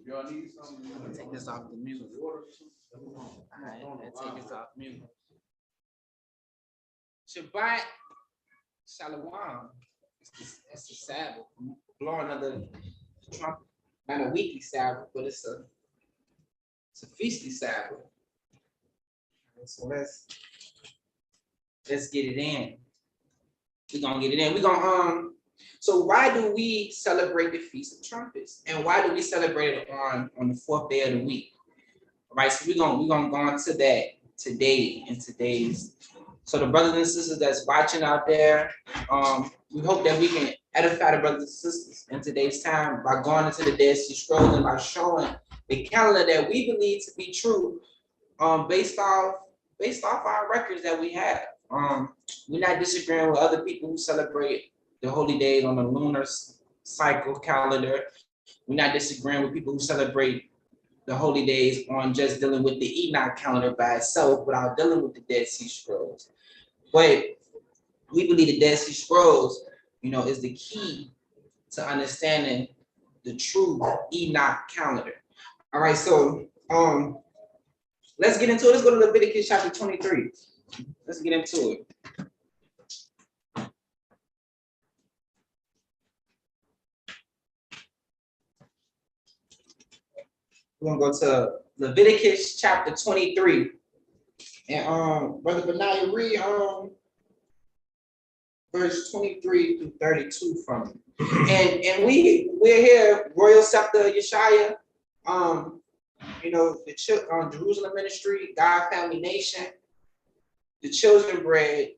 Take this off the music. Alright, let's take this off music. Shabbat Shalom. It's the Sabbath. Blowing of the trumpet. Not a weekly Sabbath, but it's a feastly Sabbath. So let's get it in. We're gonna get it in. We're gonna so why do we celebrate the Feast of Trumpets? And why do we celebrate it on the fourth day of the week? All right, so we're gonna go into that today in today's. So the brothers and sisters that's watching out there, we hope that we can edify the brothers and sisters in today's time by going into the Dead Sea Scrolls and by showing the calendar that we believe to be true, based off our records that we have. We're not disagreeing with other people who celebrate the holy days on the lunar cycle calendar. We're not disagreeing with people who celebrate the holy days on just dealing with the Enoch calendar by itself without dealing with the Dead Sea Scrolls. But we believe the Dead Sea Scrolls, is the key to understanding the true Enoch calendar. All right, so let's get into it. Let's go to Leviticus chapter 23. Let's get into it. We're gonna go to Leviticus chapter 23. And Brother Benaiah, read verse 23 through 32 from it. And we're here, Royal Scepter Yeshaya, the Jerusalem Ministry, God Family Nation, the Children Bread,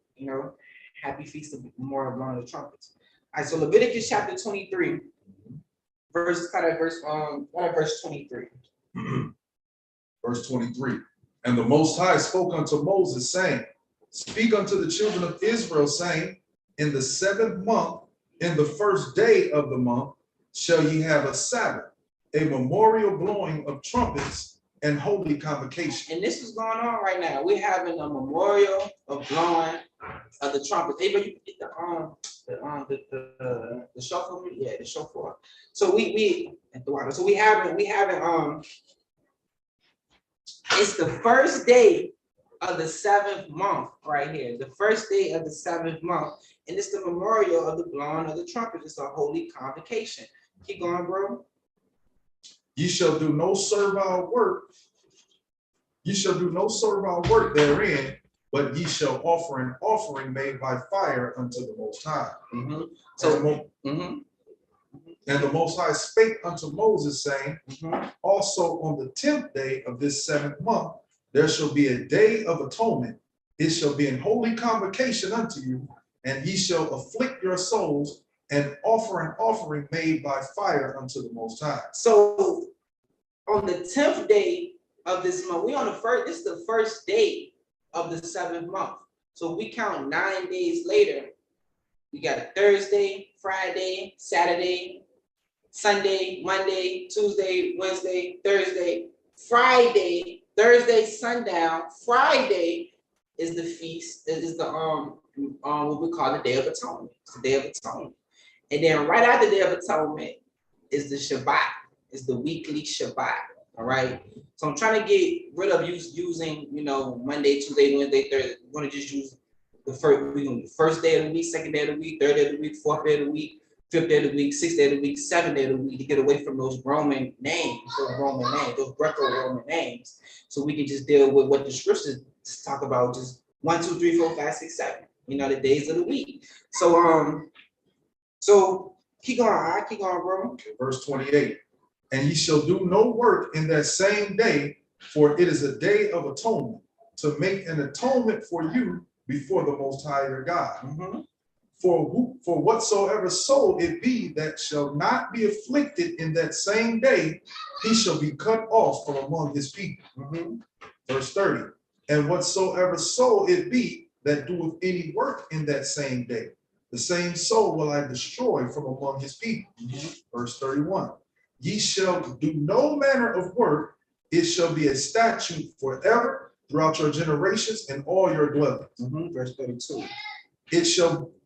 Happy Feast of Memorial Blowing of the Trumpets. All right, so Leviticus chapter 23, verse 23. Verse 23. And the Most High spoke unto Moses, saying, Speak unto the children of Israel, saying, In the 7th month, in the first day of the month, shall ye have a Sabbath, a memorial blowing of trumpets and holy convocation. And this is going on right now. We're having a memorial of blowing of the trumpets. Hey, but you get the shofar? Yeah, the shofar. So we at the water. So we haven't it's the first day of the 7th month right here. The first day of the 7th month. And it's the memorial of the blowing of the trumpets. It's a holy convocation. Keep going, bro. Ye shall do no servile work. Ye shall do no servile work therein, but ye shall offer an offering made by fire unto the Most High. Mm-hmm. And the Most High spake unto Moses, saying, Also on the 10th day of this 7th month, there shall be a day of atonement. It shall be an holy convocation unto you, and ye shall afflict your souls and offer an offering made by fire unto the Most High. So on the 10th day of this month, we on the first, this is the first day of the 7th month. So we count 9 days later. We got Thursday, Friday, Saturday, Sunday, Monday, Tuesday, Wednesday, Thursday, Friday, Thursday, sundown. Friday is the feast, is the what we call the Day of Atonement. It's the Day of Atonement. And then right after the Day of Atonement is the Shabbat, is the weekly Shabbat. All right. So I'm trying to get rid of using, Monday, Tuesday, Wednesday, Thursday. We're gonna just use the first day of the week, second day of the week, third day of the week, fourth day of the week, fifth day of the week, sixth day of the week, seventh day of the week, to get away from those Roman names, those Greco-Roman names. So we can just deal with what the scriptures talk about, just 1, 2, 3, 4, 5, 6, 7, the days of the week. So keep going, bro. Verse 28. And ye shall do no work in that same day, for it is a day of atonement, to make an atonement for you before the Most High your God. For whatsoever soul it be that shall not be afflicted in that same day, he shall be cut off from among his people. Verse 30. And whatsoever soul it be that doeth any work in that same day, the same soul will I destroy from among his people. Verse 31. Ye shall do no manner of work, it shall be a statute forever throughout your generations and all your dwellings. Verse 32.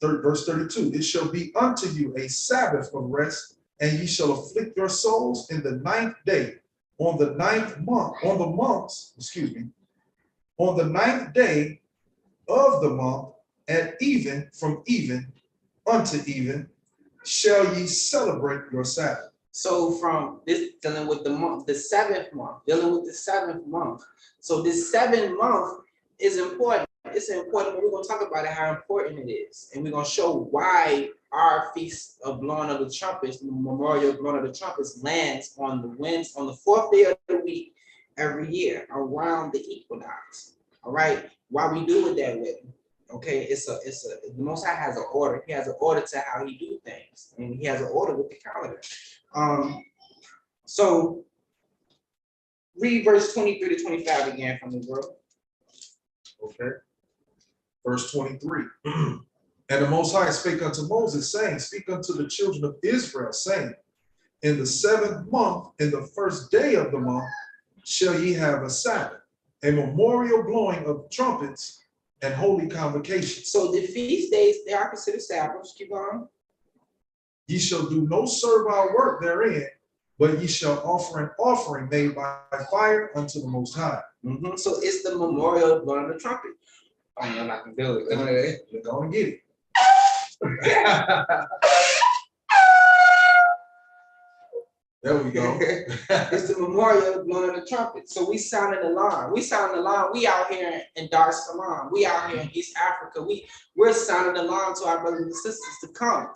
Verse 32, it shall be unto you a Sabbath of rest and ye shall afflict your souls in the 9th day, on the 9th month, on the months, excuse me, on the 9th day of the month, at even, from even unto even, shall ye celebrate your Sabbath. So from this dealing with the month, the 7th month, dealing with the 7th month. So this 7th month is important. It's important, but we're gonna talk about it, how important it is. And we're gonna show why our feast of blowing of the trumpets, the memorial of blowing of the trumpets, lands on the 4th day of the week every year around the equinox. All right, why we do it that way? Okay, the Most High has an order. He has an order to how he do things, and he has an order with the calendar. So read verse 23 to 25 again from the word. Okay. Verse 23. And the Most High spake unto Moses, saying, speak unto the children of Israel, saying, in the 7th month, in the 1st day of the month, shall ye have a Sabbath, a memorial blowing of trumpets and holy convocation. So the feast days, they are considered Sabbaths. Keep on. Ye shall do no servile work therein, but ye shall offer an offering made by fire unto the Most High. So it's the memorial of blowing the trumpet. I know I can do it. You're gonna get it. There we go. It's the memorial of blowing the trumpet. So we sounding the alarm. We sounding the alarm. We out here in Dar es Salaam. We out here in East Africa. We're sounding the alarm to our brothers and sisters to come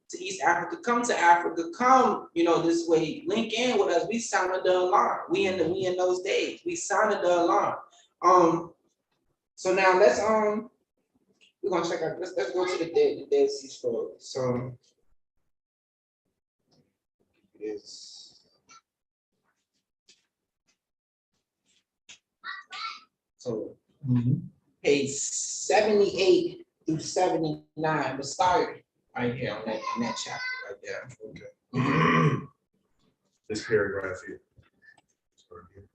to East Africa, come to Africa, come, this way, link in with us. We sounded the alarm. We in those days. We sounded the alarm. So now let's we're gonna check out. Let's go to the Dead Sea Scrolls. So page 78 through 79. But start right here on that chapter right there. Okay. This paragraph here.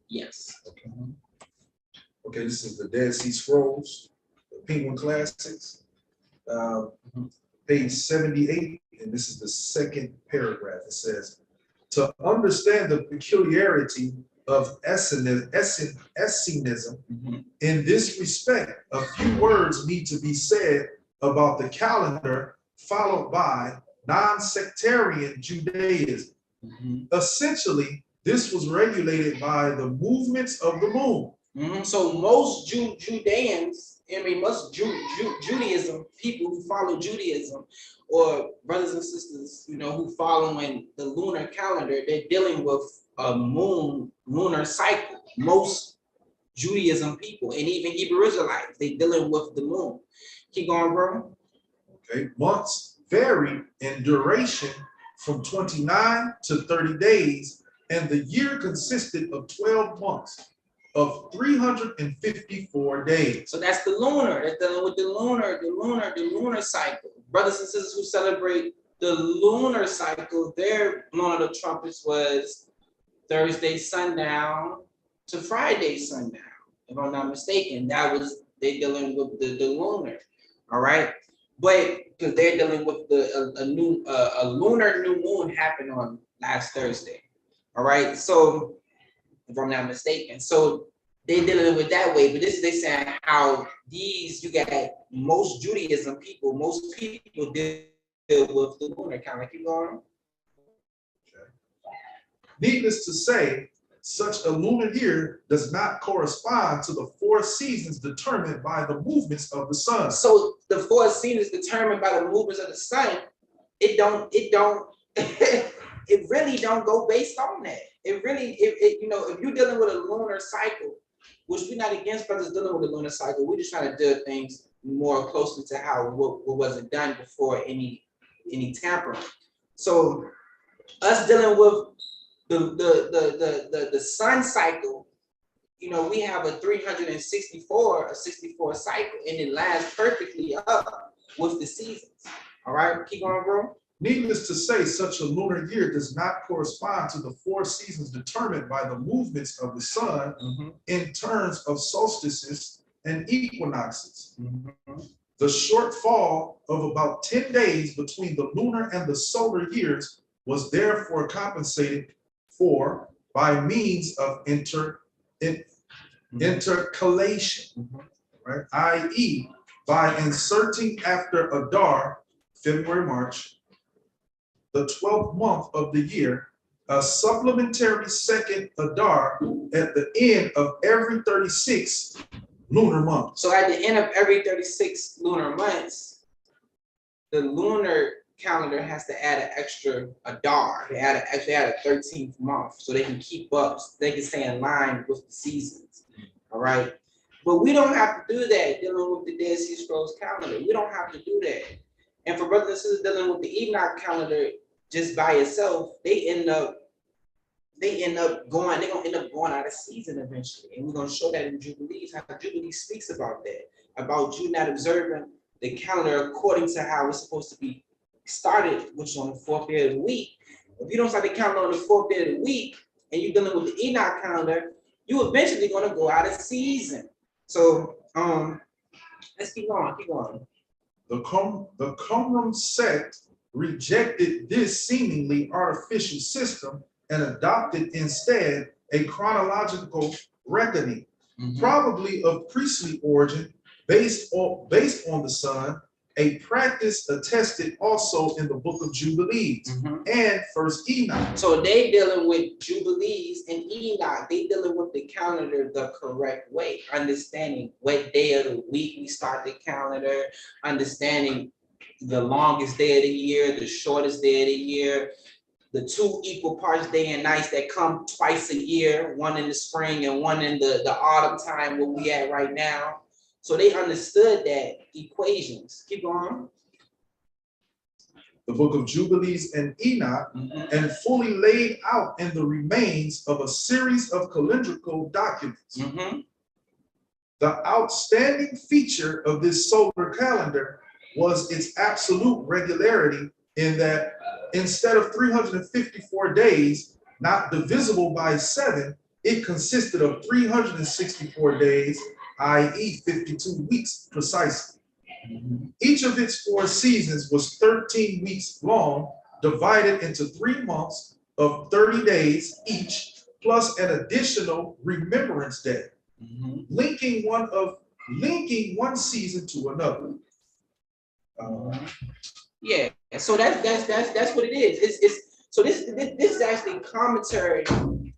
Yes. Okay. Okay, this is the Dead Sea Scrolls, the Penguin Classics, page 78, and this is the 2nd paragraph. It says, to understand the peculiarity of Essenism, in this respect, a few words need to be said about the calendar followed by non-sectarian Judaism. Essentially, this was regulated by the movements of the moon. So most Judeans, most Judaism, people who follow Judaism, or brothers and sisters, who follow in the lunar calendar, they're dealing with a lunar cycle. Most Judaism people, and even Hebrew Israelites, they dealing with the moon. Keep going, bro. Okay, months vary in duration from 29 to 30 days, and the year consisted of 12 months of 354 days. So that's the lunar. That's dealing with the lunar cycle. Brothers and sisters who celebrate the lunar cycle, their blowing of the trumpets was Thursday sundown to Friday sundown. If I'm not mistaken, they dealing with the lunar. All right, but because they're dealing with a lunar new moon happened on last Thursday. All right, so if I'm not mistaken, so they dealing with that way. But they saying how you got most Judaism people, most people deal with the lunar calendar. Keep going. Okay. Needless to say, such a lunar year does not correspond to the 4 seasons determined by the movements of the sun. So the 4 seasons determined by the movements of the sun, it really don't go based on that. If you're dealing with a lunar cycle, which we're not against brothers dealing with a lunar cycle, we're just trying to do things more closely to how what wasn't done before any tampering. So us dealing with the sun cycle, we have a 364 cycle, and it lines perfectly up with the seasons. All right, keep going, bro. Needless to say, such a lunar year does not correspond to the 4 seasons determined by the movements of the sun in terms of solstices and equinoxes. The shortfall of about 10 days between the lunar and the solar years was therefore compensated for by means of intercalation, right? I.e., by inserting after Adar, February, March, the 12th month of the year, a supplementary second Adar at the end of every 36 lunar months. So at the end of every 36 lunar months, the lunar calendar has to add an extra Adar. They add a 13th month so they can keep up, so they can stay in line with the seasons. All right. But we don't have to do that dealing with the Dead Sea Scrolls calendar. We don't have to do that. And for brothers and sisters dealing with the Enoch calendar just by itself, they're gonna end up going out of season eventually. And we're gonna show that in Jubilees, how Jubilees speaks about that, about you not observing the calendar according to how it's supposed to be started, which is on the 4th day of the week. If you don't start the calendar on the 4th day of the week and you're dealing with the Enoch calendar, you eventually gonna go out of season. So let's keep going. The Qumran sect rejected this seemingly artificial system and adopted instead a chronological reckoning, probably of priestly origin, based on the sun, a practice attested also in the book of Jubilees and First Enoch. So they dealing with Jubilees and Enoch. They dealing with the calendar the correct way, understanding what day of the week we start the calendar, understanding the longest day of the year, the shortest day of the year, the 2 equal parts day and nights that come twice a year, one in the spring and one in the autumn time where we at right now. So they understood that equations. Keep going. The book of Jubilees and Enoch, and fully laid out in the remains of a series of calendrical documents. The outstanding feature of this solar calendar was its absolute regularity, in that instead of 354 days, not divisible by 7, it consisted of 364 days, i.e. 52 weeks precisely. Each of its 4 seasons was 13 weeks long, divided into 3 months of 30 days each, plus an additional remembrance day, linking one season to another. Yeah, so that's what it is. So this is actually commentary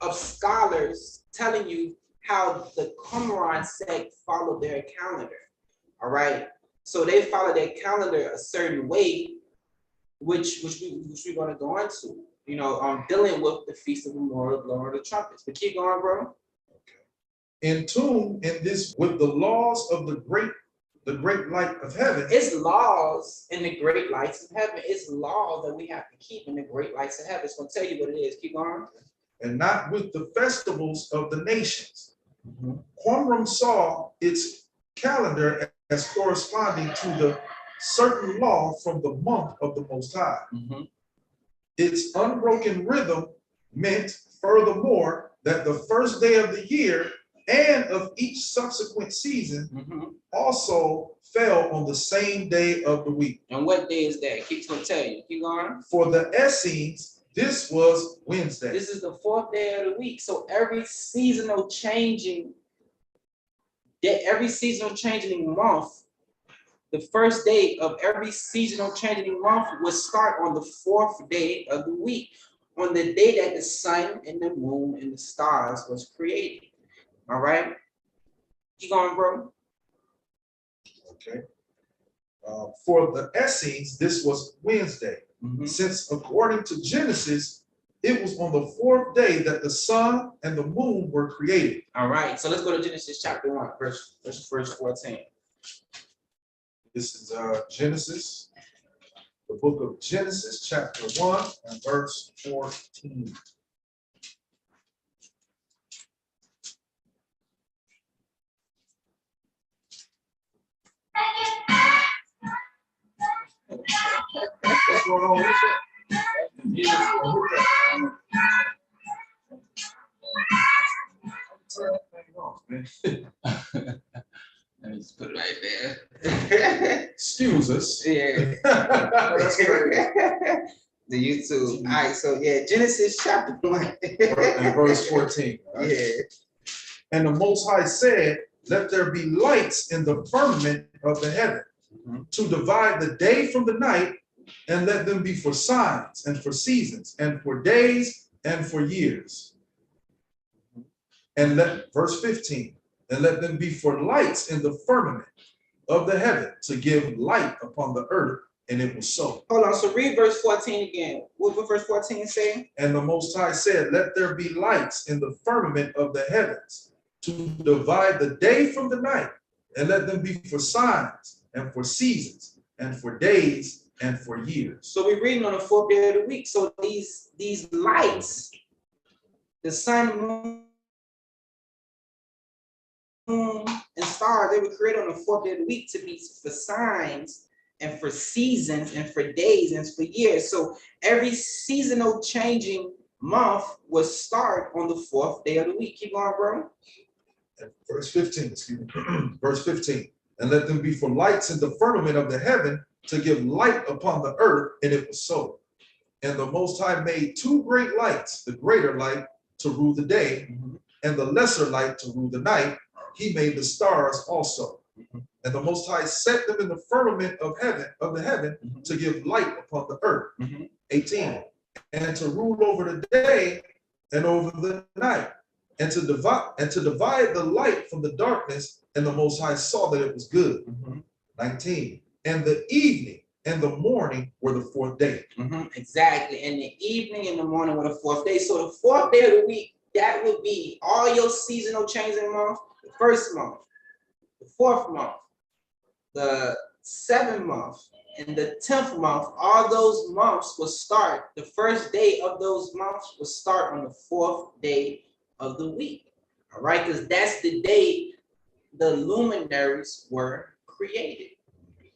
of scholars telling you how the Qumran sect followed their calendar. All right, so they follow their calendar a certain way, which we're going to go into. You know, dealing with the Feast of the Lord, blowing the trumpets. But keep going, bro. In tune in this with the laws of the great light of heaven. It's laws in the great lights of heaven. It's laws that we have to keep in the great lights of heaven. It's going to tell you what it is. Keep going. And not with the festivals of the nations. Qumran saw its calendar as corresponding to the certain law from the month of the Most High. Its unbroken rhythm meant, furthermore, that the first day of the year and of each subsequent season also fell on the same day of the week. And what day is that? Keep going to tell you. Keep going. For the Essenes, this was Wednesday. This is the 4th day of the week. So every seasonal changing month, the first day of every seasonal changing month would start on the 4th day of the week, on the day that the sun and the moon and the stars was created. All right, keep going, bro. Okay. For the Essenes, this was Wednesday, since according to Genesis, it was on the 4th day that the sun and the moon were created. All right, so let's go to Genesis chapter 1, verse 14. This is Genesis, the book of Genesis, chapter 1 and verse 14. What's going on with Let me just put it right there. Excuse us. Yeah. The YouTube. All right, so yeah, Genesis chapter 1. And verse 14. Right? Yeah. And the Most High said, let there be lights in the firmament of the heaven to divide the day from the night, and let them be for signs and for seasons and for days and for years. And verse 15, and let them be for lights in the firmament of the heaven to give light upon the earth, and it was so. Hold on, so read verse 14 again. What verse 14 say? And the Most High said, let there be lights in the firmament of the heavens to divide the day from the night, and let them be for signs and for seasons and for days and for years. So we're reading on the 4th day of the week. So these lights, the sun, moon, and stars, they were created on the 4th day of the week to be for signs and for seasons and for days and for years. So every seasonal changing month will start on the 4th day of the week. Keep going, bro. Verse 15, excuse me. Verse 15. And let them be for lights in the firmament of the heaven to give light upon the earth, and it was so. And the Most High made two great lights, the greater light to rule the day, and the lesser light to rule the night. He made the stars also. And the Most High set them in the firmament of the heaven to give light upon the earth. 18. And to rule over the day and over the night, and to divide the light from the darkness. And the Most High saw that it was good. 19. And the evening and the morning were the 4th day. Exactly. And the evening and the morning were the 4th day. So the 4th day of the week, that would be all your seasonal changing month, the 1st month, the 4th month, the 7th month, and the 10th month. All those months will start. The 1st day of those months will start on the 4th day of the week. All right, because that's the day the luminaries were created.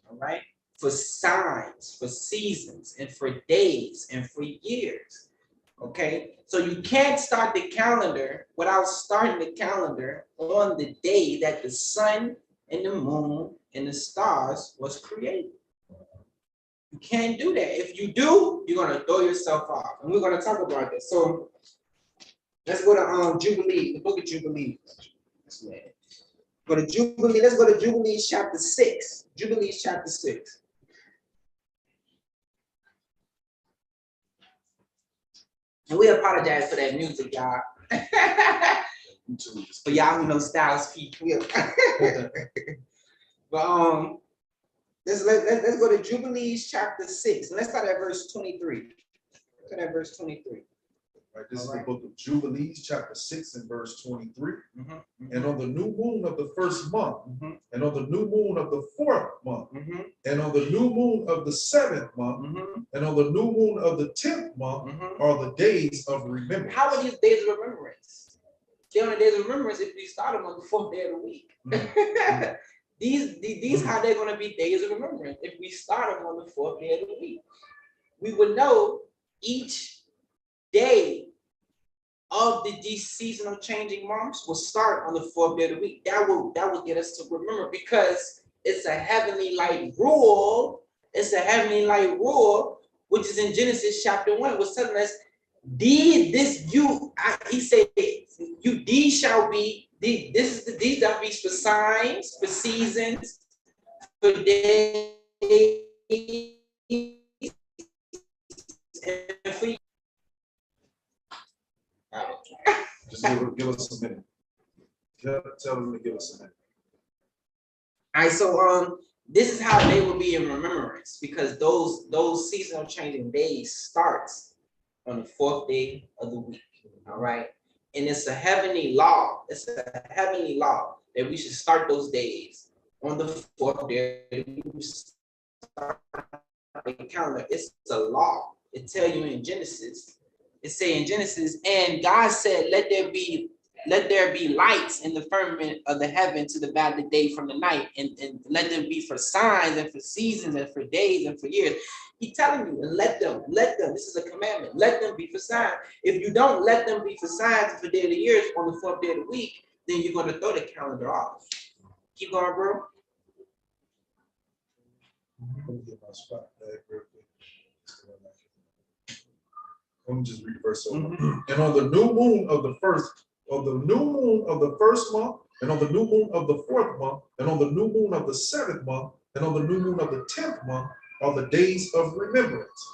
All right, for signs, for seasons, and for days, and for years. Okay, so you can't start the calendar without starting the calendar on the day that the sun and the moon and the stars was created. You can't do that. If you do, you're gonna throw yourself off, and we're gonna talk about this. So let's go to Jubilee, the book of Jubilee. Go to Jubilee. Let's go to Jubilee chapter 6. Jubilee chapter 6. And we apologize for that music, y'all. For y'all who know Styles P. But let's go to Jubilee chapter 6. And let's start at verse 23. Look at verse 23. Right, this is the book of Jubilees, chapter 6 and verse 23. And on the new moon of the 1st month, and on the new moon of the 4th month, and on the new moon of the 7th month, and on the new moon of the 10th month are the days of remembrance. How are these days of remembrance? They're on the days of remembrance if we start them on the 4th day of the week. These how they're going to be days of remembrance if we start them on the 4th day of the week. We would know each day of these seasonal changing months will start on the 4th day of the week. That will get us to remember, because it's a heavenly light rule. It's a heavenly light rule, which is in Genesis chapter 1, was telling us, he said, these shall be, these shall be for signs, for seasons, for days, and for years. Just give us a minute. Tell them to give us a minute. All right, so this is how they will be in remembrance, because those seasonal changing days starts on the 4th day of the week. All right, and it's a heavenly law. It's a heavenly law that we should start those days on the 4th day. We start the calendar. It's a law. It tell you in Genesis. It say in Genesis, and God said, let there be lights in the firmament of the heaven to divide the day from the night, and let them be for signs and for seasons and for days and for years. He's telling you, and let them. This is a commandment. Let them be for signs. If you don't let them be for signs and for days of the years on the 4th day of the week, then you're going to throw the calendar off. Keep going, bro. Let me get my spot back real quick. Let me just read the verse over. And on the new moon of the first month, and on the new moon of the fourth month, and on the new moon of the seventh month, and on the new moon of the 10th month are the days of remembrance,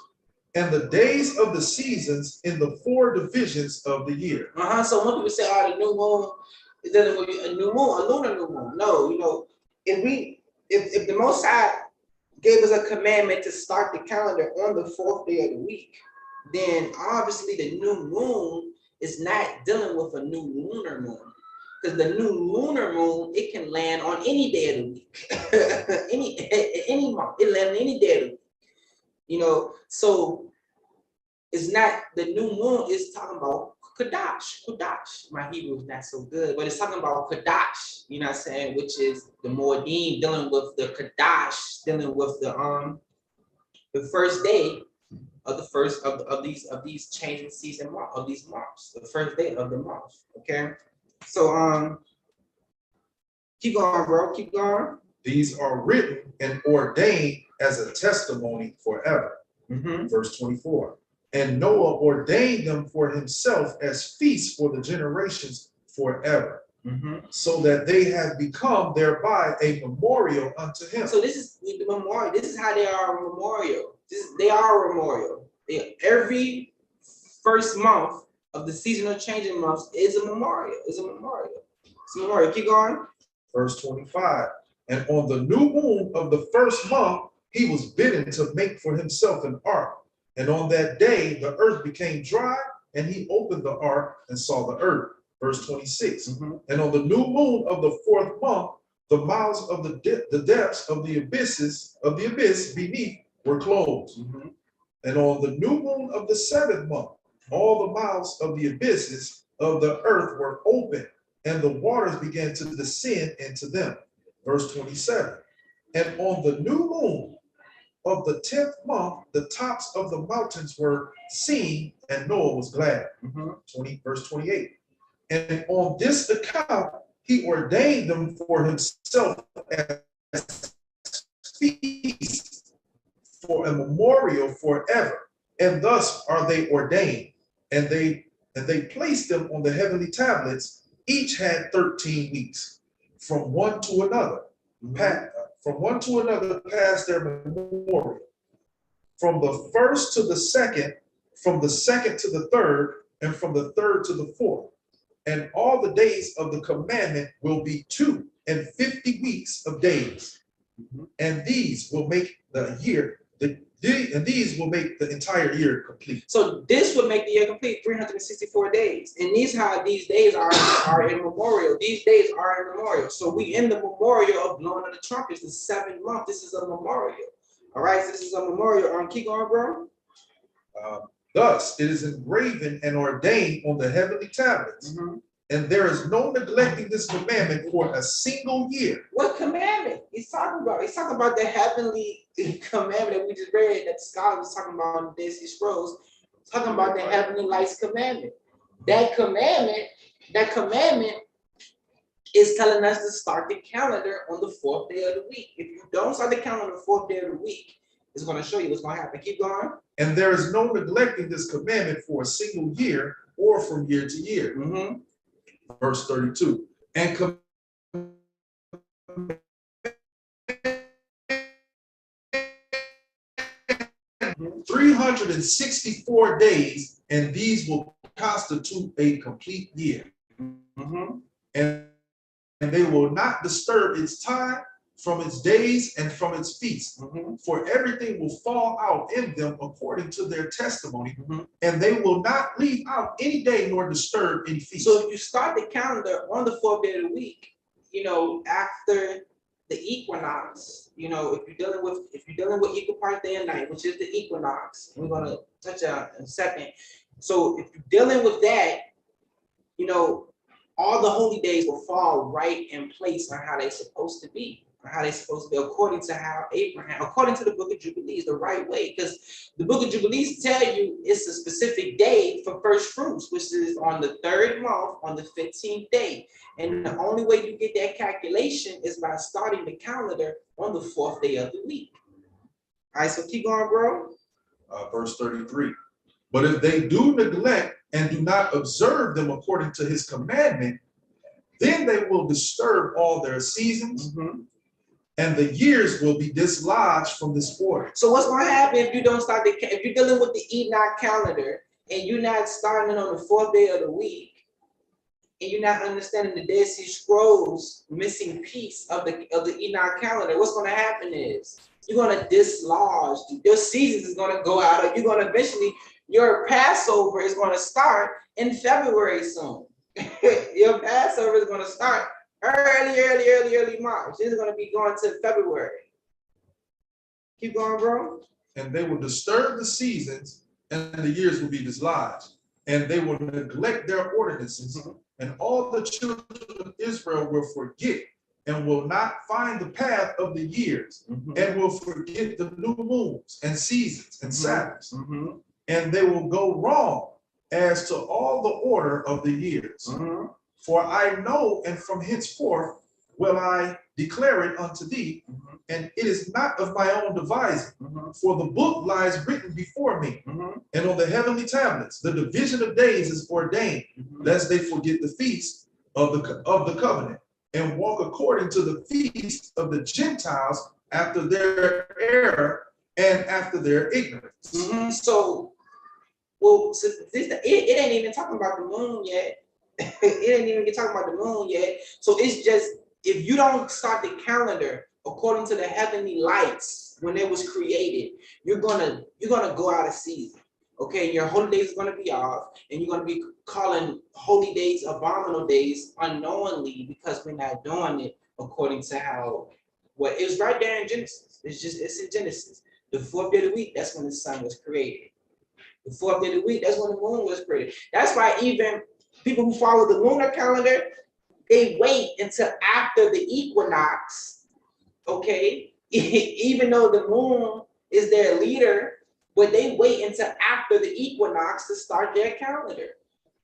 and the days of the seasons in the 4 divisions of the year. So when people say, "Oh, the new moon is dealing with a new moon, a lunar new moon," no, if the Most High gave us a commandment to start the calendar on the 4th day of the week, then obviously the new moon is not dealing with a new lunar moon. Because the new lunar moon, it can land on any day of the week. any month. It land on any day of the week. So it's not the new moon is talking about Kodash. My Hebrew is not so good, but it's talking about Kodash, you know what I'm saying, which is the Moedim dealing with the Kodash, dealing with the first day of the first of these changing season of these months, the first day of the month. Okay. So keep going, bro. Keep going. These are written and ordained as a testimony forever. Verse 24. And Noah ordained them for himself as feasts for the generations forever, so that they have become thereby a memorial unto him. So this is the memorial. This is how they are a memorial. They are a memorial. Every first month of the seasonal changing months is a memorial. It's a memorial. Keep going. Verse 25. And on the new moon of the first month, he was bidden to make for himself an ark. And on that day, the earth became dry, and he opened the ark and saw the earth. Verse 26. And on the new moon of the 4th month, the mouths of the depths of the abyss beneath were closed. And on the new moon of the 7th month, all the mouths of the abysses of the earth were open, and the waters began to descend into them. Verse 27. And on the new moon of the 10th month, the tops of the mountains were seen, and Noah was glad. Verse 28. And on this account, he ordained them for himself as feasts for a memorial forever. And thus are they ordained. And they placed them on the heavenly tablets. Each had 13 weeks. From one to another passed their memorial. From the first to the second, from the second to the third, and from the third to the fourth. And all the days of the commandment will be 2 and 50 weeks of days. And these will make the year, these will make the entire year complete. So this would make the year complete, 364 days. And these days are in memorial. These days are in memorial. So we in the memorial of blowing of the trumpets, the 7th month. This is a memorial. All right, so this is a memorial. Keep going, bro. Thus, it is engraven and ordained on the heavenly tablets. And there is no neglecting this commandment for a single year. What commandment he's talking about? He's talking about the heavenly commandment that we just read, that the scholar was talking about in the Dead Sea Scrolls. Talking about the heavenly lights commandment. That commandment is telling us to start the calendar on the 4th day of the week. If you don't start the calendar on the 4th day of the week, it's going to show you what's going to happen. Keep going. And there is no neglecting this commandment for a single year or from year to year. Verse 32. And 364 days, and these will constitute a complete year. And they will not disturb its time from its days and from its feasts. For everything will fall out in them according to their testimony, and they will not leave out any day nor disturb any feast. So if you start the calendar on the 4th day of the week, after the equinox, if you're dealing with equal parts day and night, which is the equinox, we're gonna touch on in a second. So if you're dealing with that, all the holy days will fall right in place on how they're supposed to be. According to how Abraham, according to the book of Jubilees, the right way. Because the book of Jubilees tell you it's a specific day for first fruits, which is on the 3rd month, on the 15th day. And the only way you get that calculation is by starting the calendar on the 4th day of the week. All right, so keep going, bro. Verse 33. But if they do neglect and do not observe them according to his commandment, then they will disturb all their seasons, and the years will be dislodged from this order. So what's going to happen if you don't start if you're dealing with the Enoch calendar and you're not starting on the 4th day of the week, and you're not understanding the Dead Sea Scrolls missing piece of the Enoch calendar, what's going to happen is you're going to dislodge. Your seasons is going to go out, or you're going to eventually, your Passover is going to start in February soon. Your Passover is going to start early March. This is going to be going to February. Keep going, bro. And they will disturb the seasons, and the years will be dislodged. And they will neglect their ordinances, and all the children of Israel will forget and will not find the path of the years, and will forget the new moons and seasons and Sabbaths. And they will go wrong as to all the order of the years. For I know, and from henceforth will I declare it unto thee, and it is not of my own devising, for the book lies written before me, and on the heavenly tablets the division of days is ordained, lest they forget the feast of the covenant, and walk according to the feast of the Gentiles after their error and after their ignorance. So, well, it ain't even talking about the moon yet. It ain't even talking about the moon yet. So it's just, if you don't start the calendar according to the heavenly lights when it was created, you're gonna go out of season. Okay, your holy days is gonna be off, and you're gonna be calling holy days abominable days unknowingly, because we're not doing it according to how what is right there in Genesis. It's in Genesis. The 4th day of the week, that's when the sun was created. The 4th day of the week, that's when the moon was created. That's why even people who follow the lunar calendar, they wait until after the equinox, okay? Even though the moon is their leader, but they wait until after the equinox to start their calendar,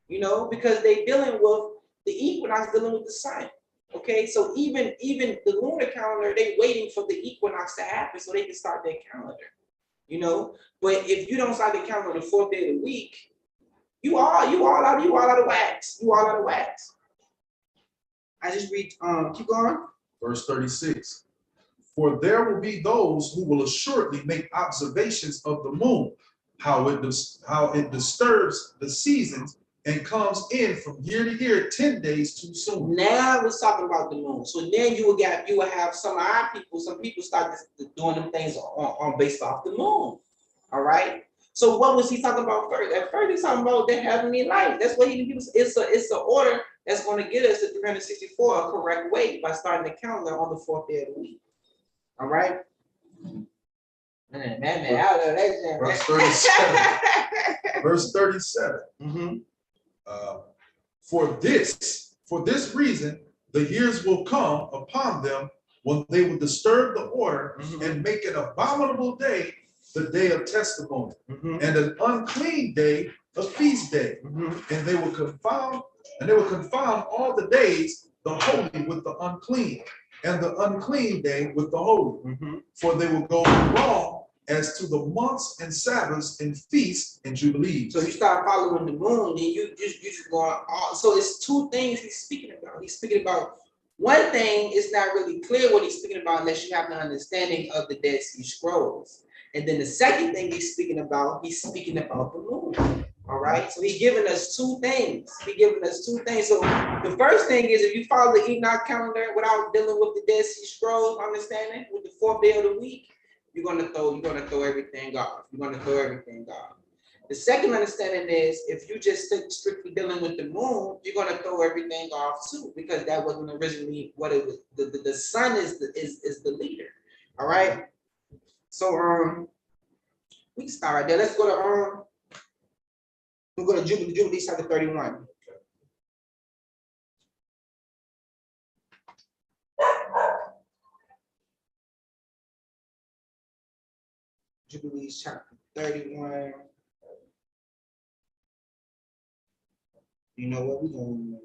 because they're dealing with the equinox, dealing with the sun, okay? So even the lunar calendar, they waiting for the equinox to happen so they can start their calendar, But if you don't start the calendar on the 4th day of the week, you all out of wax. You all out of wax. I just read, keep going. Verse 36. For there will be those who will assuredly make observations of the moon, how it disturbs the seasons and comes in from year to year 10 days too soon. Now we're talking about the moon. So then you will have some people start doing them things on based off the moon. All right. So what was he talking about first? At first he's talking about the heavenly light. That's what it's an order that's going to get us to 364 a correct way by starting the calendar on the 4th day of the week. All right. Man, out of that. Verse 37. Verse 37. For this reason, the years will come upon them when they will disturb the order and make an abominable day the day of testimony, and an unclean day a feast day, and they will confound all the days, the holy with the unclean, and the unclean day with the holy. For they will go wrong as to the months and Sabbaths and feasts and jubilees. So you start following the moon, and you just going on. So it's two things he's speaking about. He's speaking about one thing. It's not really clear what he's speaking about unless you have an understanding of the Dead Sea Scrolls. And then the second thing he's speaking about the moon. All right. So he's giving us two things. So the first thing is, if you follow the Enoch calendar without dealing with the Dead Sea Scrolls, understanding with the 4th day of the week, you're gonna throw everything off. The second understanding is, if you just strictly dealing with the moon, you're gonna throw everything off too, because that wasn't originally what it was. The sun is the leader. All right. So we can start right there. Let's go to we'll go to Jubilee chapter 31. Jubilee chapter 31. You know what we're going to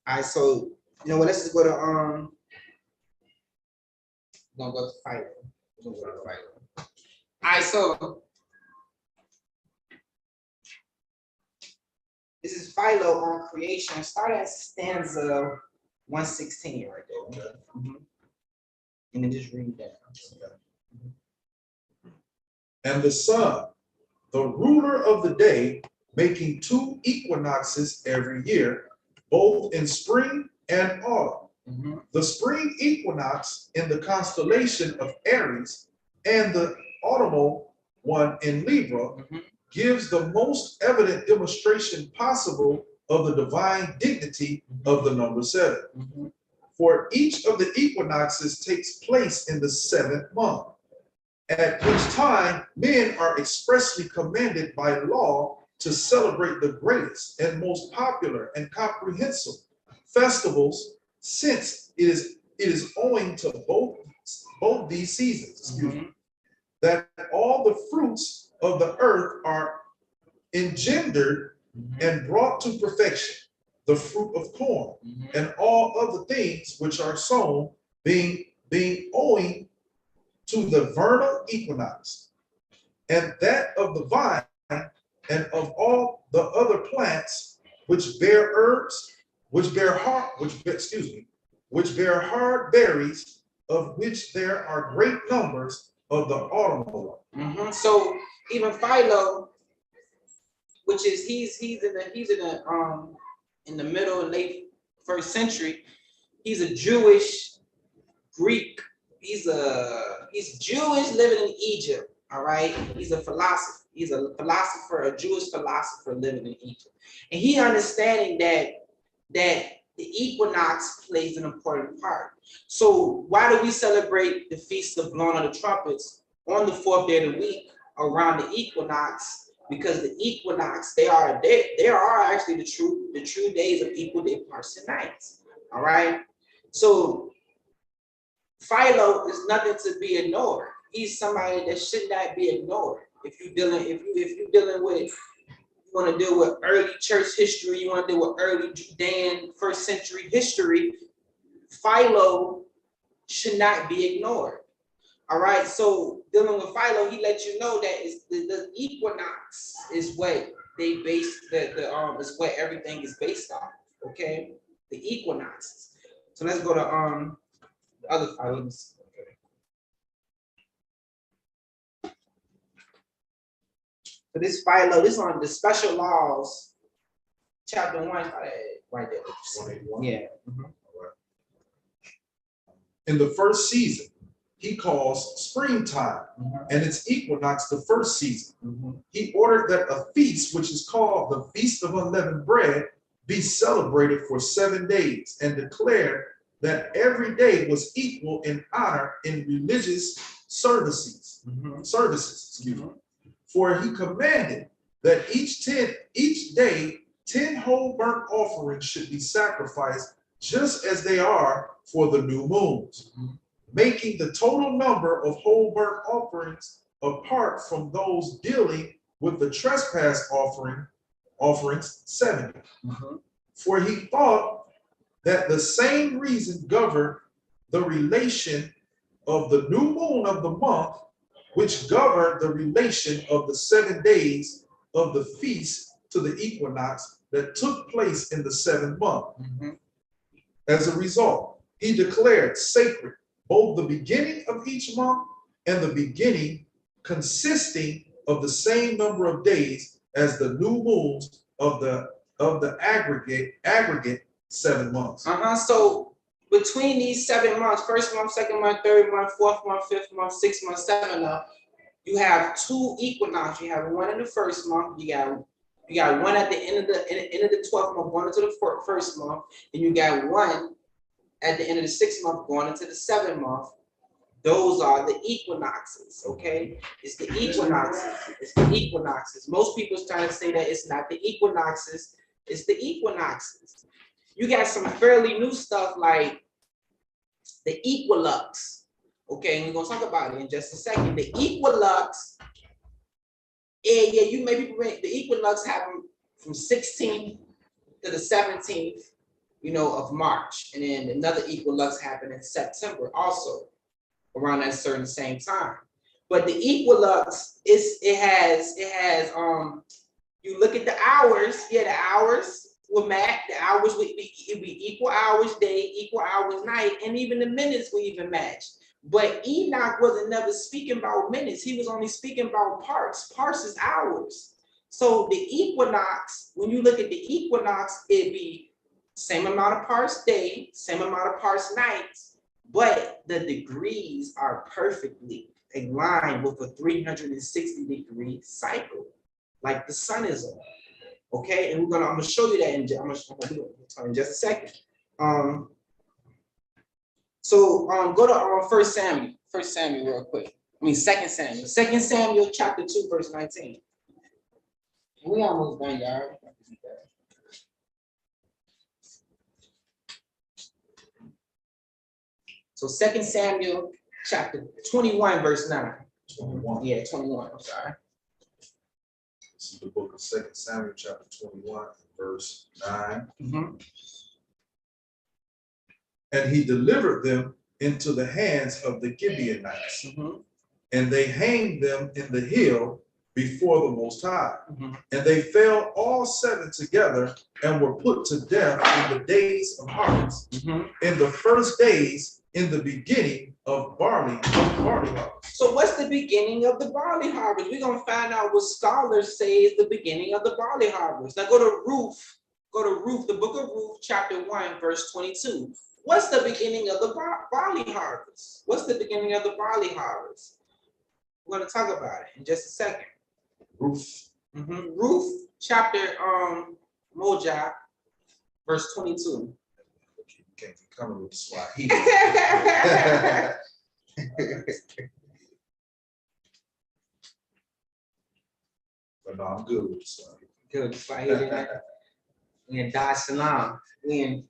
all right, so you know what? Let's just go to We're gonna go to Philo. We're gonna go to Philo. All right, so this is Philo on creation. Start at stanza 116 right there. Okay. And then just read that. And the sun, the ruler of the day, making 2 equinoxes every year, both in spring and autumn. The spring equinox in the constellation of Aries and the autumnal one in Libra gives the most evident demonstration possible of the divine dignity of the number 7. For each of the equinoxes takes place in the 7th month, at which time men are expressly commanded by law to celebrate the greatest and most popular and comprehensive festivals, since it is owing to both these seasons, that all the fruits of the earth are engendered and brought to perfection, the fruit of corn and all other things which are sown, being owing to the vernal equinox, and that of the vine and of all the other plants which bear herbs, which bear hard berries, of which there are great numbers of the autumnal one. So even Philo, which is he's in the middle and late 1st century, he's a Jewish Greek. He's Jewish living in Egypt. All right. He's a philosopher. He's a philosopher, a Jewish philosopher living in Egypt, and he understanding that the equinox plays an important part. So why do we celebrate the feast of blowing of the trumpets on the 4th day of the week around the equinox? Because the equinox, they are actually the true days of equal day parts and nights. All right. So Philo is nothing to be ignored. He's somebody that should not be ignored. If you're dealing with, you want to deal with early church history, you want to deal with early Judean 1st century history, Philo should not be ignored. All right, so dealing with Philo, he lets you know that it's the equinox is what they base is what everything is based on. Okay, the equinoxes. So let's go to the other Philos. So this Philo, this on the special laws, chapter 1, right there. 181. Yeah. In the first season, he calls springtime, and its equinox the first season. He ordered that a feast, which is called the Feast of Unleavened Bread, be celebrated for 7 days, and declared that every day was equal in honor in religious services. For he commanded that each day 10 whole burnt offerings should be sacrificed, just as they are for the new moons, making the total number of whole burnt offerings, apart from those dealing with the trespass offerings, 70. For he thought that the same reason governed the relation of the new moon of the month, which governed the relation of the 7 days of the feast to the equinox that took place in the 7th month. As a result, he declared sacred both the beginning of each month and the beginning, consisting of the same number of days as the new moons of the aggregate 7 months. So between these 7 months, 1st month, 2nd month, 3rd month, 4th month, 5th month, 6th month, 7th month, you have 2 equinox. You have one in the 1st month. You got one at the end of the 12th month going into the 1st month, and you got one at the end of the 6th month going into the 7th month. Those are the equinoxes. Okay, it's the equinoxes. It's the equinoxes. Most people trying to say that it's not the equinoxes. It's the equinoxes. You got some fairly new stuff like the equilux. Okay, and we're gonna talk about it in just a second. The equilux, you maybe the equilux happen from 16th to the 17th, of March, and then another equilux happened in September also. around that certain same time. But the equinox it has you look at the hours, yeah, the hours will match, the hours would be equal hours day, equal hours night, and even the minutes will even match. But Enoch wasn't never speaking about minutes, he was only speaking about parts. Parts is hours. So the equinox, when you look at the equinox, it'd be same amount of parts day, same amount of parts nights, but the degrees are perfectly in line with a 360-degree cycle, like the sun is on. Okay, and I'm gonna show you that in just a second. Go to 1 Samuel real quick. I mean 2 Samuel. 2 Samuel chapter 2, verse 19. We almost done, y'all. So 2 Samuel chapter 21, verse 9. 21. Yeah, 21, I'm sorry. This is the book of 2 Samuel chapter 21, verse 9. And he delivered them into the hands of the Gibeonites, and they hanged them in the hill before the Most High. And they fell all 7 together and were put to death in the days of harvest, in the first days, in the beginning of barley harvest. So what's the beginning of the barley harvest? We're gonna find out what scholars say is the beginning of the barley harvest. Now go to Ruth, the book of Ruth, chapter 1, verse 22. What's the beginning of the barley harvest? What's the beginning of the barley harvest? We're gonna talk about it in just a second. Ruth. Ruth, chapter Moja, verse 22. You can't be coming with the Swahili. But no, I'm good with the Swahili. Good Swahili. We in Dar es Salaam. We in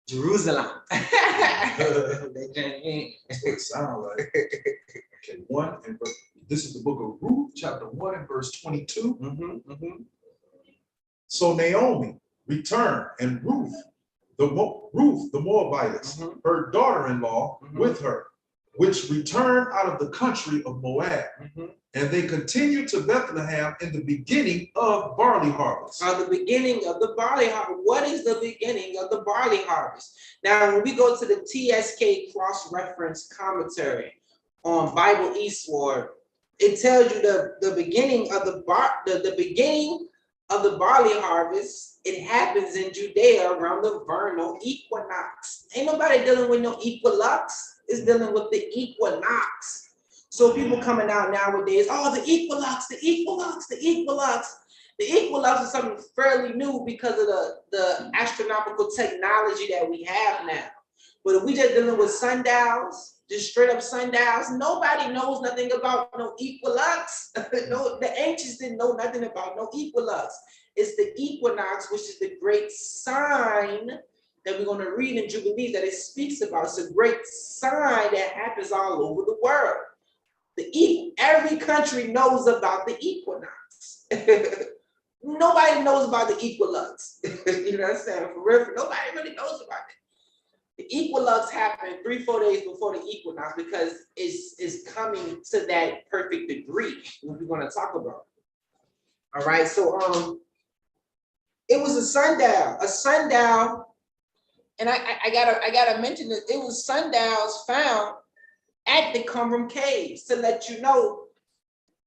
Jerusalem. That's what it sounds like. Okay, this is the book of Ruth, chapter 1 and verse 22. So Naomi returned, and Ruth the Moabitess, her daughter-in-law, with her, which returned out of the country of Moab. And they continued to Bethlehem in the beginning of barley harvest. The beginning of the barley harvest. What is the beginning of the barley harvest? Now, when we go to the TSK cross-reference commentary on Bible Eastward, it tells you the beginning of the beginning of the barley harvest. It happens in Judea around the vernal equinox. Ain't nobody dealing with no equinox. It's dealing with the equinox. So people coming out nowadays, oh, the equinox, the equinox, the equinox. The equinox is something fairly new because of the astronomical technology that we have now. But if we just dealing with sundials, just straight up sundials, nobody knows nothing about no equinox. No, the ancients didn't know nothing about no equinox. It's the equinox, which is the great sign that we're going to read in Jubilees that it speaks about. It's a great sign that happens all over the world. Every country knows about the equinox. Nobody knows about the equinox. You know what I'm saying? For real, nobody really knows about it. The equinox happened 3-4 days before the equinox because it's coming to that perfect degree, what we're going to talk about. All right, so it was a sundial, and I gotta mention that it was sundials found at the Qumran caves to let you know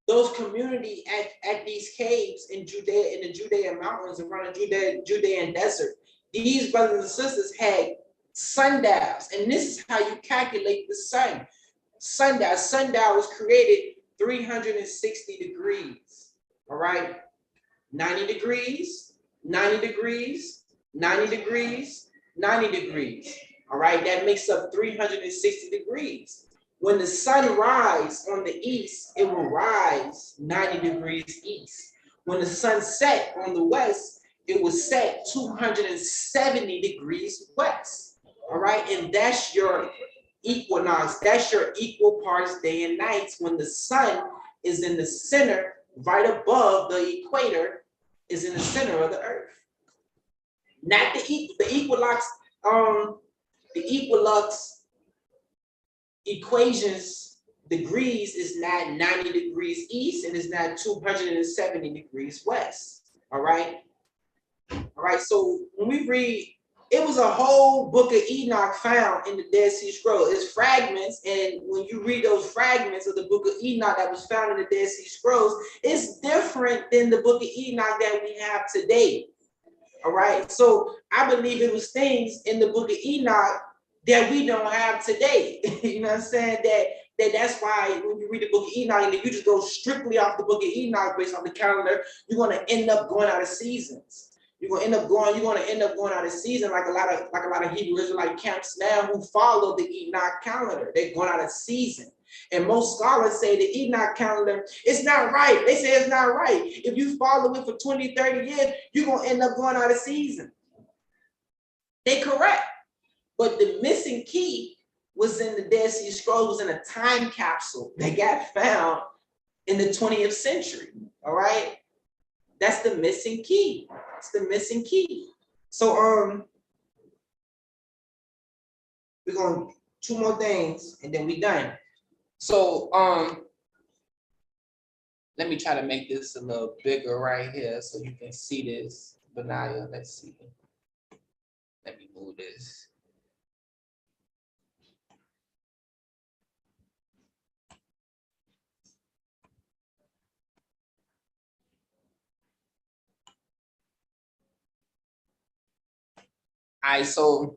those community at these caves in Judea, in the Judean mountains around the Judean desert. These brothers and sisters had sundials, and this is how you calculate the sun. Sundial was created 360 degrees. All right, 90 degrees, 90 degrees, 90 degrees, 90 degrees. All right, that makes up 360 degrees. When the sun rises on the east, it will rise 90 degrees east. When the sun set on the west, it will set 270 degrees west. All right, and that's your equinox. That's your equal parts day and nights when the sun is in the center, right above the equator, is in the center of the earth. Not the equinox. The equinox equations, degrees is not 90 degrees east and it's not 270 degrees west. All right. All right. So when we read, it was a whole book of Enoch found in the Dead Sea Scrolls. It's fragments, and when you read those fragments of the book of Enoch that was found in the Dead Sea Scrolls, it's different than the book of Enoch that we have today. All right. So I believe it was things in the book of Enoch that we don't have today. You know what I'm saying? That's why when you read the book of Enoch and if you just go strictly off the book of Enoch based on the calendar, you're gonna end up going out of seasons. You're gonna end up going out of season like a lot of Hebrew Israelite camps now who follow the Enoch calendar. They're going out of season. And most scholars say the Enoch calendar, it's not right. They say it's not right. If you follow it for 20, 30 years, you're going to end up going out of season. They correct. But the missing key was in the Dead Sea Scrolls, was in a time capsule that got found in the 20th century. All right? That's the missing key. It's the missing key. So, we're going to two more things and then we're done. So let me try to make this a little bigger right here so you can see this. Benaiah, let's see. Let me move this. All right, so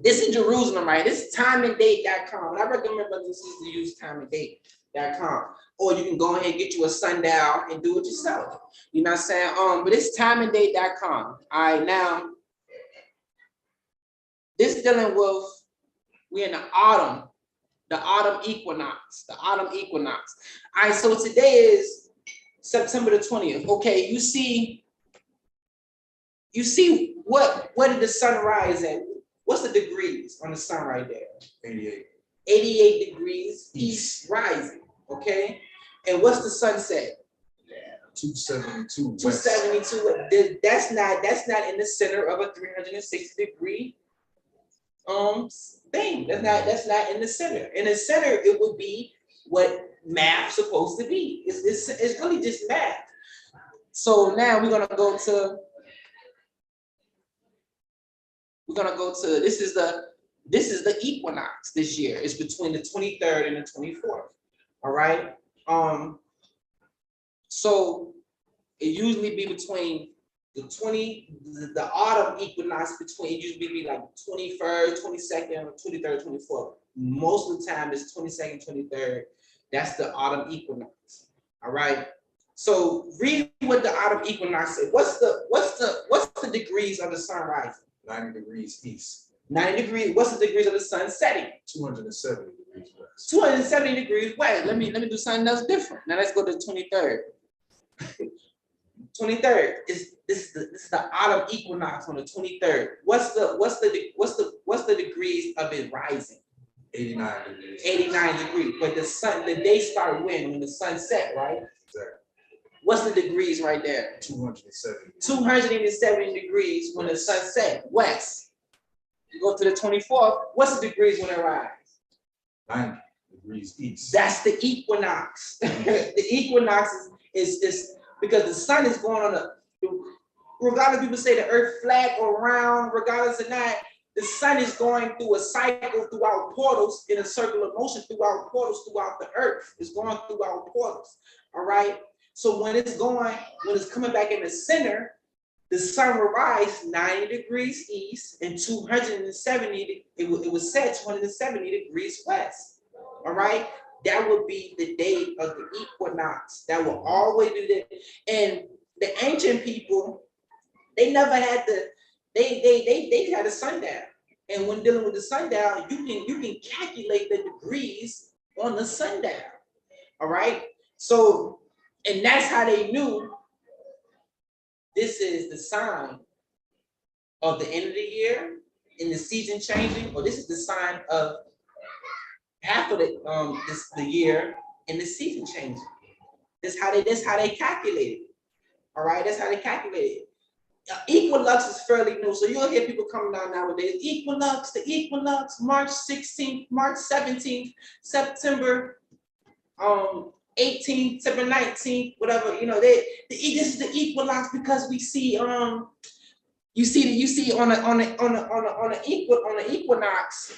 this is Jerusalem, right? This is timeanddate.com. I recommend brothers and sisters to use timeanddate.com. Or you can go ahead and get you a sundial and do it yourself. You know what I'm saying? But it's timeanddate.com. All right, now, this dealing with, we're in the autumn equinox, All right, so today is September the 20th. Okay, you see what did the sun rise at? What's the degrees on the sun right there? 88. 88 degrees east rising, okay? And what's the sunset? 272. 272. That's not in the center of a 360 degree thing. That's not in the center. In the center, it would be what math's supposed to be. It's really just math. So now we're gonna go to this is the equinox this year. It's between the 23rd and the 24th. All right. So it usually be between the autumn equinox between, it usually be like 21st, 22nd, 23rd, 24th. Most of the time it's 22nd, 23rd. That's the autumn equinox. All right. So read what the autumn equinox says. What's the degrees of the sun rising? 90 degrees east. 90 degrees. What's the degrees of the sun setting? 270 degrees west. 270 degrees west. Let me do something else different. Now let's go to the 23rd. 23rd is the autumn equinox on the 23rd. What's the degrees of it rising? 89 degrees. 89 degrees. But the day start when the sun set, right? Exactly. What's the degrees right there? 270. 270 degrees when the sun set west. You go to the 24th. What's the degrees when it rises? 90 degrees east. That's the equinox. The equinox is because the sun is going on regardless people say the earth flat or round, regardless of that, the sun is going through a cycle throughout portals in a circular motion throughout portals throughout the earth. It's going throughout portals. All right. So when it's coming back in the center, the sun will rise 90 degrees east and 270, it was set 270 degrees west. All right. That would be the day of the equinox. That will always do that. And the ancient people, they never had they had a sundial. And when dealing with the sundial, you can calculate the degrees on the sundial. All right. So, and that's how they knew this is the sign of the end of the year and the season changing, or this is the sign of half of the year and the season changing. That's how they calculated it. All right, that's how they calculated it. Equinox is fairly new, so you'll hear people coming down nowadays. Equinox, the equinox, March 16th, March 17th, September 18th, September 19th, whatever. You know, this is the equinox because we see you see on the equinox,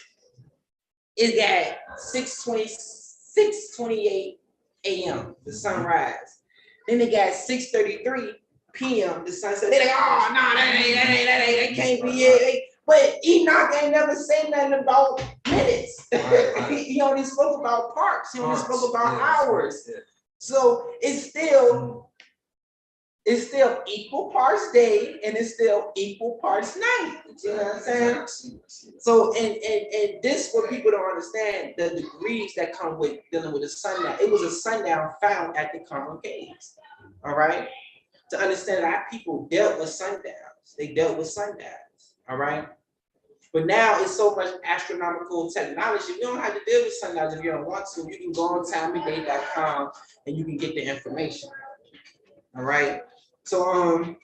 it got 6:28 a.m. the sunrise. Then they got 6:33 p.m. the sunset. They like, oh no, that can't be it. But Enoch ain't never said nothing about minutes. He only spoke about parts. He only spoke about hours. So it's still equal parts day and it's still equal parts night. You know what I'm saying? So and this what people don't understand, the degrees that come with dealing with a sundown. It was a sundown found at the Carmel Caves. All right. To understand that our people dealt with sundowns. They dealt with sundowns. All right. But now it's so much astronomical technology. You don't have to deal with sundowns if you don't want to. You can go on timeofday.com and you can get the information. All right. So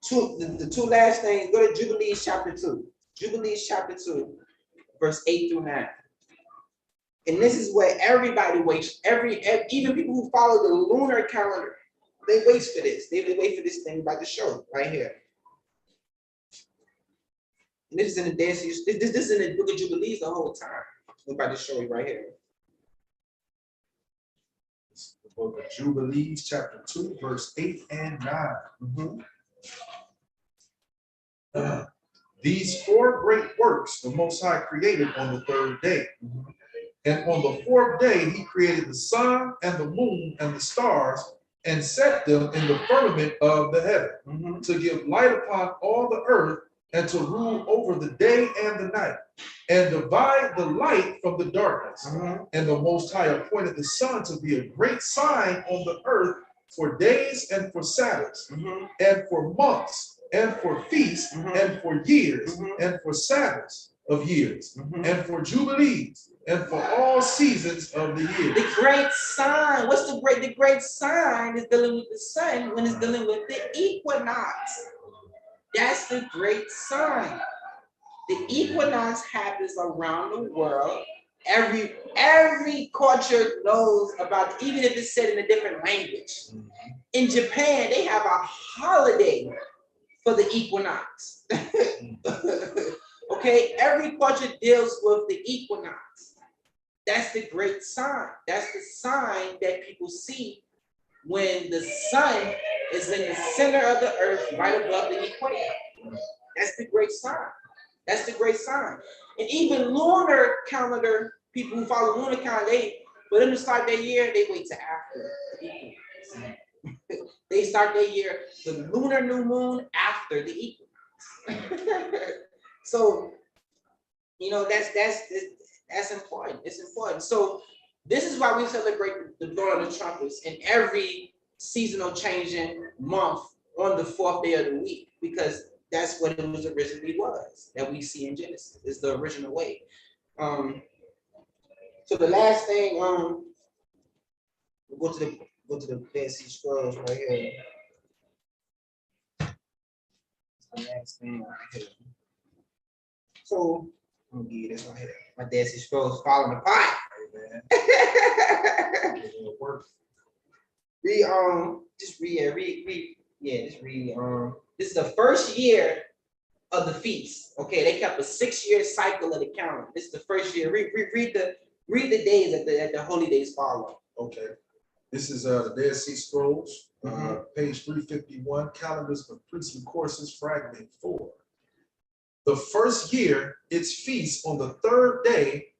the two last things, go to Jubilees chapter 2. Jubilees chapter 2, verse 8 through 9. And this is where everybody waits, even people who follow the lunar calendar, they wait for this. They wait for this thing about to show right here. And this is in the Dead Sea. This is in the book of Jubilees the whole time. I'm about to show you right here. The book of Jubilees, chapter 2, verse 8 and 9. These four great works the Most High created on the third day. And on the fourth day, he created the sun and the moon and the stars and set them in the firmament of the heaven to give light upon all the earth and to rule over the day and the night and divide the light from the darkness. And the Most High appointed the sun to be a great sign on the earth for days and for Sabbaths and for months and for feasts and for years and for Sabbaths of years and for jubilees and for all seasons of the year. The great sign. What's the great sign is dealing with the sun when it's dealing with the equinox. That's the great sign. The equinox happens around the world. Every culture knows about it, even if it's said in a different language. In Japan, they have a holiday for the equinox. Okay, every culture deals with the equinox. That's the great sign. That's the sign that people see when the sun is in the center of the earth, right above the equator. That's the great sign. That's the great sign. And even lunar calendar, people who follow lunar calendar, for them to start their year, they wait till after the equinox. They start their year, the lunar new moon after the equinox. So, you know, that's important. It's important. So this is why we celebrate the blowing of the trumpets in every seasonal changing month on the fourth day of the week, because that's what it was originally was that we see in Genesis. It's the original way. So the last thing, we'll go to the Dead Sea Scrolls right here. The last thing right here. So I'm gonna give you this right here. My Dead Sea Scrolls falling apart. Just read. This is the first year of the feast. Okay, they kept a 6-year cycle of the calendar. This is the first year. Read the days that the holy days follow. Okay. This is the Dead Sea Scrolls, page 351, calendars of priestly courses, fragment 4. The first year, its feast on the third day.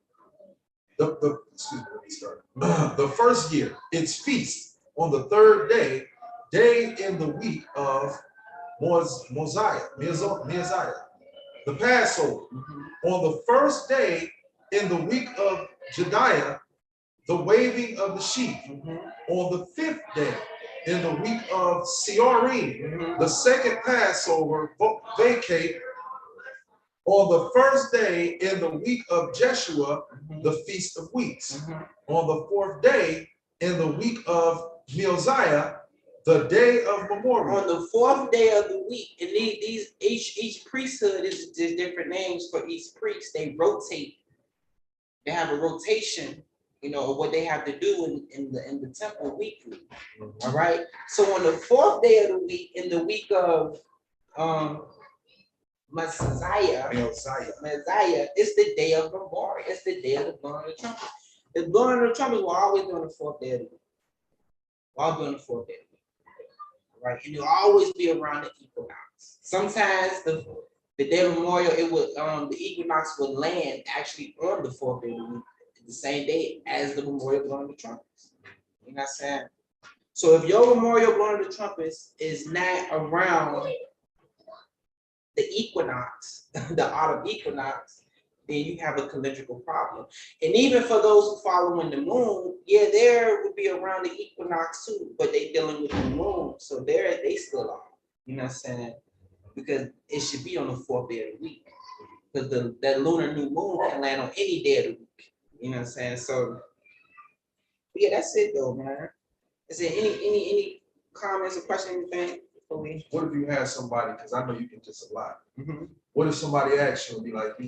The first year, its feast on the third day in the week of Mosiah, the Passover. On the first day in the week of Jediah, the waving of the sheaf. On the 5th day in the week of Siorim, the second Passover vacate. On the first day in the week of Jeshua, the Feast of Weeks. On the 4th day in the week of Mosiah, The day of memorial. On the 4th day of the week, and each priesthood is just different names for each priest. They rotate. They have a rotation, of what they have to do in the temple weekly. All right. So on the 4th day of the week, in the week of Messiah, it's the day of memorial. It's the day of the blowing of the trumpet. The blowing of the trumpet will always be on the 4th day of the week. All be on the 4th day of the week. Right, and it'll always be around the equinox. Sometimes the day of memorial, it would the equinox would land actually on the 4th day of the week, the same day as the memorial blowing the trumpets. You know what I'm saying? So if your memorial blowing the trumpets is not around the equinox, the autumn equinox, then you have a calendrical problem. And even for those who follow in the moon, yeah, there would be around the equinox too, but they dealing with the moon, so they still are. You know what I'm saying? Because it should be on the 4th day of the week, because that lunar new moon can land on any day of the week. You know what I'm saying? So yeah, that's it though, man. Is there any comments or questions, anything? What if you had somebody, because I know you can just a lot. What if somebody asks you and be like,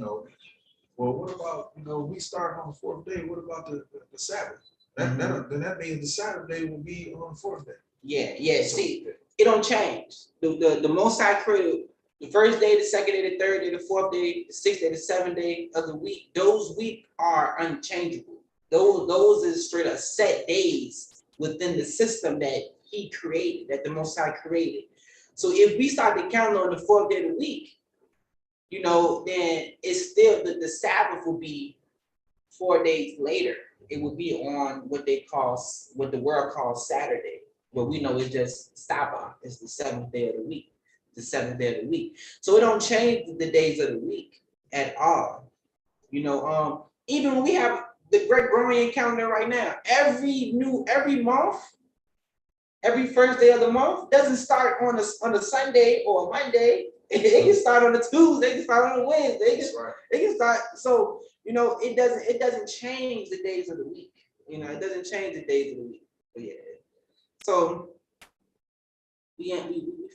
well, what about, we start on the 4th day, what about the Sabbath? Then that means the Saturday will be on the 4th day. Yeah. So, see, it don't change. The Most High created the 1st day, the 2nd day, the 3rd day, the 4th day, the 6th day, the 7th day of the week. Those weeks are unchangeable. Those is straight up set days within the system that He created, that the Most High created. So if we start to count on the 4th day of the week, then it's still the Sabbath will be 4 days later. It would be on what the world calls Saturday, but we know it's just Sabbath. It's the 7th day of the week, the 7th day of the week. So it don't change the days of the week at all. Even when we have the Gregorian calendar right now, every month, every 1st day of the month doesn't start on a Sunday or a Monday. It can start on a Tuesday, it can start on a Wednesday, it can start. So it doesn't change the days of the week. It doesn't change the days of the week. But yeah. So we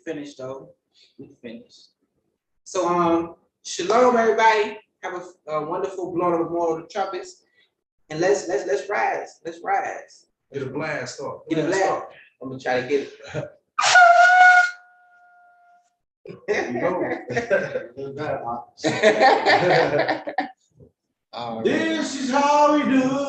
finished though. We finished. So shalom everybody. Have a wonderful blowing of more of the trumpets. And let's rise. Let's rise. Get a blast off. Get a blast. I'm gonna try to get it. This is how we do.